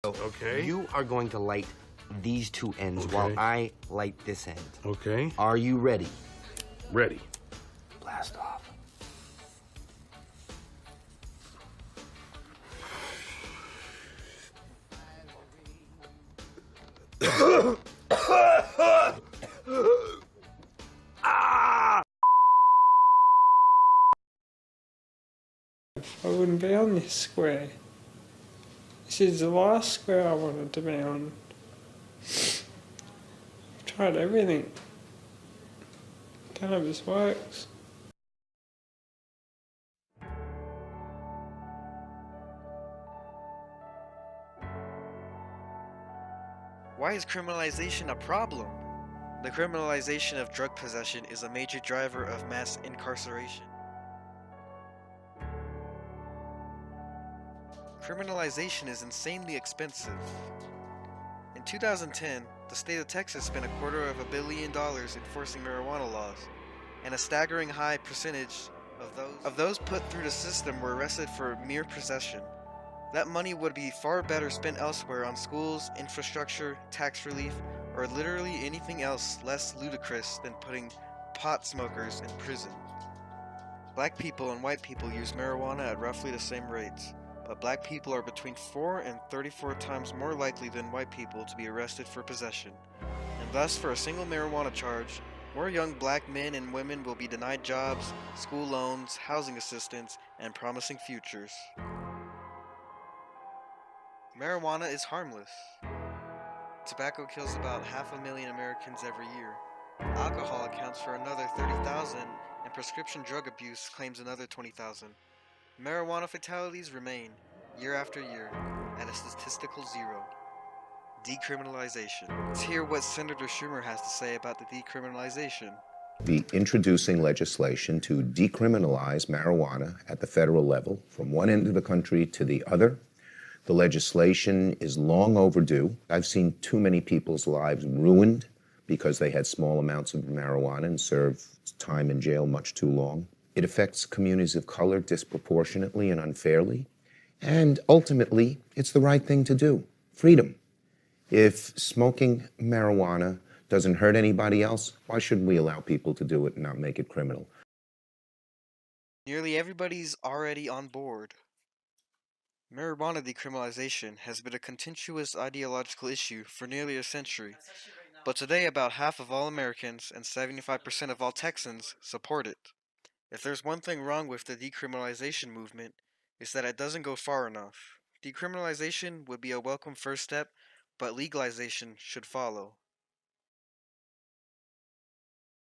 Okay. You are going to light these two ends while I light this end. Okay. Are you ready? Ready. Blast off. I wouldn't be on this square. This is the last square I wanted to be on. I've tried everything. None of this works. Why is criminalization a problem? The criminalization of drug possession is a major driver of mass incarceration. Criminalization is insanely expensive. In 2010, the state of Texas spent $250 million enforcing marijuana laws, and a staggering high percentage of those put through the system were arrested for mere possession. That money would be far better spent elsewhere on schools, infrastructure, tax relief, or literally anything else less ludicrous than putting pot smokers in prison. Black people and white people use marijuana at roughly the same rates, but black people are between 4 and 34 times more likely than white people to be arrested for possession, and thus for a single marijuana charge, more young black men and women will be denied jobs, school loans, housing assistance, and promising futures. Marijuana is harmless. Tobacco kills about 500,000 Americans every year. Alcohol accounts for another 30,000, and prescription drug abuse claims another 20,000. Marijuana fatalities remain, year after year, at a statistical zero. Decriminalization. Let's hear what Senator Schumer has to say about the decriminalization. Be introducing legislation to decriminalize marijuana at the federal level from one end of the country to the other. The legislation is long overdue. I've seen too many people's lives ruined because they had small amounts of marijuana and served time in jail much too long. It affects communities of color disproportionately and unfairly. And ultimately, it's the right thing to do. Freedom. If smoking marijuana doesn't hurt anybody else, why shouldn't we allow people to do it and not make it criminal? Nearly everybody's already on board. Marijuana decriminalization has been a contentious ideological issue for nearly a century, but today about half of all Americans and 75% of all Texans support it. If there's one thing wrong with the decriminalization movement, it's that it doesn't go far enough. Decriminalization would be a welcome first step, but legalization should follow.